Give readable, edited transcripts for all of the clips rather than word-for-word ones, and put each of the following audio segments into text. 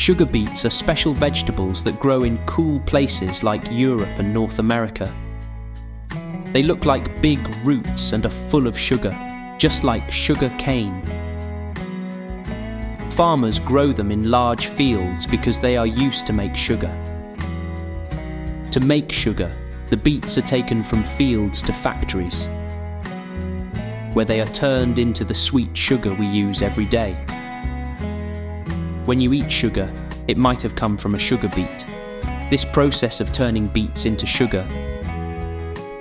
Sugar beets are special vegetables that grow in cool places like Europe and North America. They look like big roots and are full of sugar, just like sugar cane. Farmers grow them in large fields because they are used to make sugar. To make sugar, the beets are taken from fields to factories, where they are turned into the sweet sugar we use every day. When you eat sugar, it might have come from a sugar beet. This process of turning beets into sugar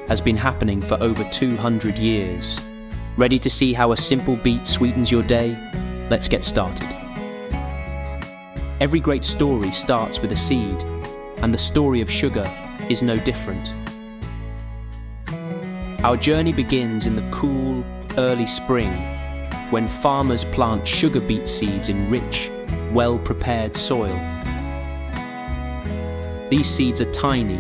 has been happening for over 200 years. Ready to see how a simple beet sweetens your day? Let's get started. Every great story starts with a seed, and the story of sugar is no different. Our journey begins in the cool, early spring, when farmers plant sugar beet seeds in rich, well-prepared soil. These seeds are tiny,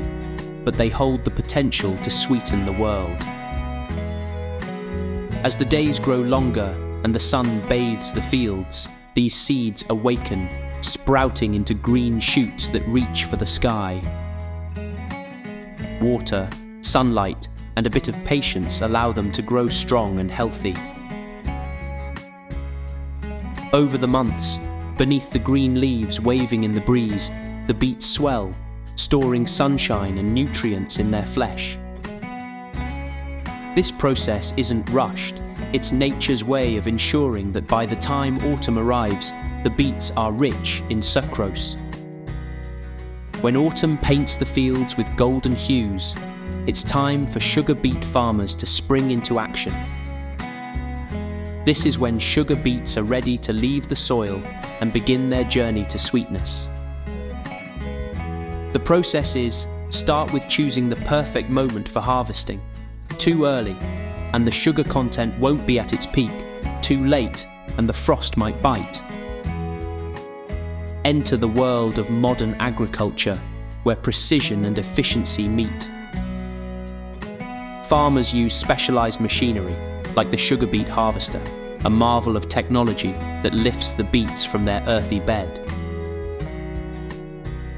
but they hold the potential to sweeten the world. As the days grow longer and the sun bathes the fields, these seeds awaken, sprouting into green shoots that reach for the sky. Water, sunlight, and a bit of patience allow them to grow strong and healthy. Over the months, beneath the green leaves waving in the breeze, the beets swell, storing sunshine and nutrients in their flesh. This process isn't rushed, it's nature's way of ensuring that by the time autumn arrives, the beets are rich in sucrose. When autumn paints the fields with golden hues, it's time for sugar beet farmers to spring into action. This is when sugar beets are ready to leave the soil and begin their journey to sweetness. The process is, start with choosing the perfect moment for harvesting. Too early, and the sugar content won't be at its peak. Too late, and the frost might bite. Enter the world of modern agriculture, where precision and efficiency meet. Farmers use specialized machinery, like the sugar beet harvester, a marvel of technology that lifts the beets from their earthy bed.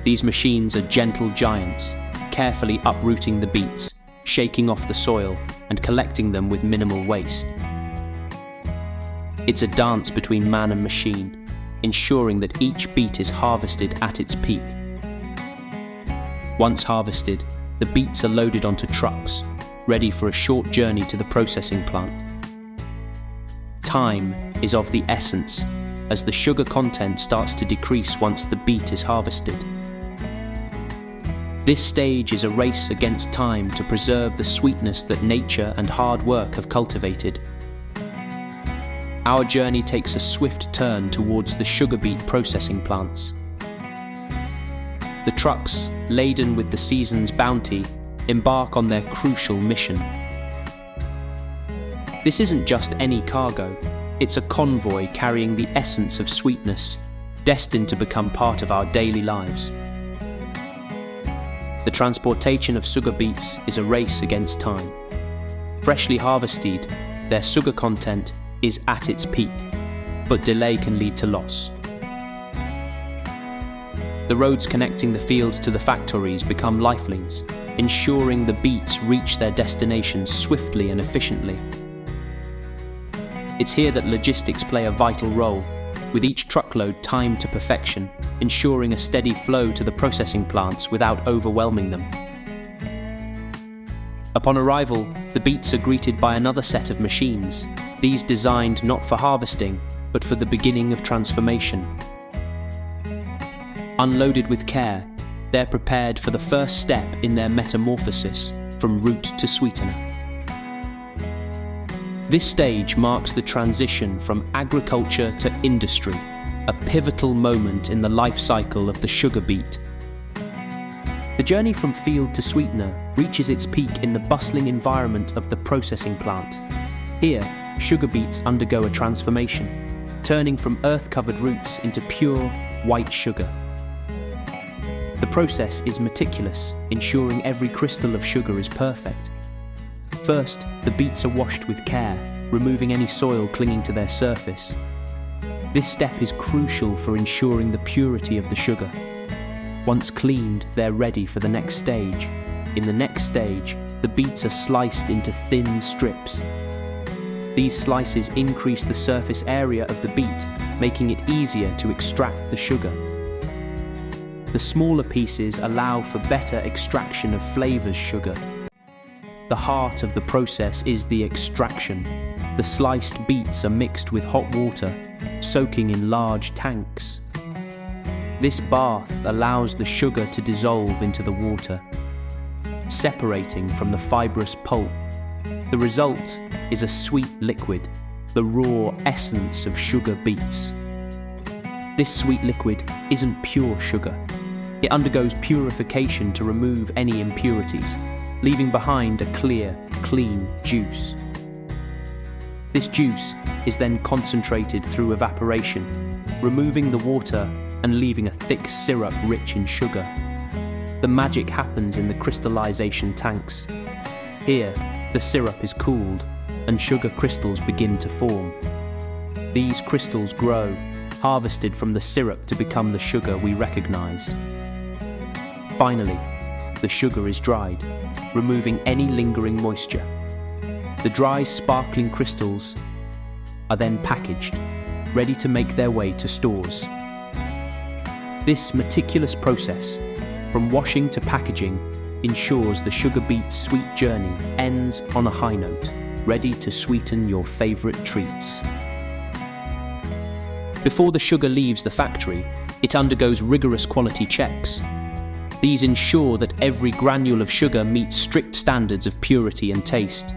These machines are gentle giants, carefully uprooting the beets, shaking off the soil, and collecting them with minimal waste. It's a dance between man and machine, ensuring that each beet is harvested at its peak. Once harvested, the beets are loaded onto trucks, ready for a short journey to the processing plant. Time is of the essence, as the sugar content starts to decrease once the beet is harvested. This stage is a race against time to preserve the sweetness that nature and hard work have cultivated. Our journey takes a swift turn towards the sugar beet processing plants. The trucks, laden with the season's bounty, embark on their crucial mission. This isn't just any cargo, it's a convoy carrying the essence of sweetness, destined to become part of our daily lives. The transportation of sugar beets is a race against time. Freshly harvested, their sugar content is at its peak, but delay can lead to loss. The roads connecting the fields to the factories become lifelines, ensuring the beets reach their destinations swiftly and efficiently. It's here that logistics play a vital role, with each truckload timed to perfection, ensuring a steady flow to the processing plants without overwhelming them. Upon arrival, the beets are greeted by another set of machines, these designed not for harvesting, but for the beginning of transformation. Unloaded with care, they're prepared for the first step in their metamorphosis from root to sweetener. This stage marks the transition from agriculture to industry, a pivotal moment in the life cycle of the sugar beet. The journey from field to sweetener reaches its peak in the bustling environment of the processing plant. Here, sugar beets undergo a transformation, turning from earth-covered roots into pure, white sugar. The process is meticulous, ensuring every crystal of sugar is perfect. First, the beets are washed with care, removing any soil clinging to their surface. This step is crucial for ensuring the purity of the sugar. Once cleaned, they're ready for the next stage. In the next stage, the beets are sliced into thin strips. These slices increase the surface area of the beet, making it easier to extract the sugar. The smaller pieces allow for better extraction of flavors sugar. The heart of the process is the extraction. The sliced beets are mixed with hot water, soaking in large tanks. This bath allows the sugar to dissolve into the water, separating from the fibrous pulp. The result is a sweet liquid, the raw essence of sugar beets. This sweet liquid isn't pure sugar. It undergoes purification to remove any impurities, leaving behind a clear, clean juice. This juice is then concentrated through evaporation, removing the water and leaving a thick syrup rich in sugar. The magic happens in the crystallization tanks. Here, the syrup is cooled and sugar crystals begin to form. These crystals grow, harvested from the syrup to become the sugar we recognize. Finally, the sugar is dried, removing any lingering moisture. The dry, sparkling crystals are then packaged, ready to make their way to stores. This meticulous process, from washing to packaging, ensures the sugar beet's sweet journey ends on a high note, ready to sweeten your favorite treats. Before the sugar leaves the factory, it undergoes rigorous quality checks. These ensure that every granule of sugar meets strict standards of purity and taste.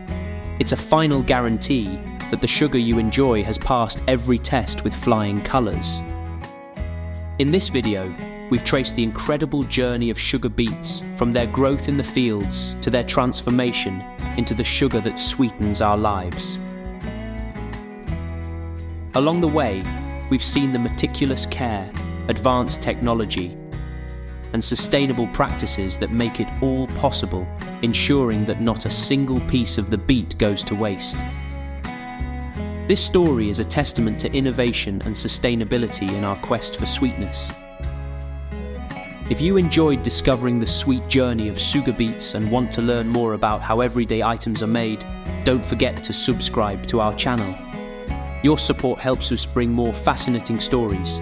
It's a final guarantee that the sugar you enjoy has passed every test with flying colours. In this video, we've traced the incredible journey of sugar beets from their growth in the fields to their transformation into the sugar that sweetens our lives. Along the way, we've seen the meticulous care, advanced technology, and sustainable practices that make it all possible, ensuring that not a single piece of the beet goes to waste. This story is a testament to innovation and sustainability in our quest for sweetness. If you enjoyed discovering the sweet journey of sugar beets and want to learn more about how everyday items are made, don't forget to subscribe to our channel. Your support helps us bring more fascinating stories.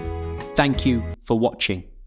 Thank you for watching.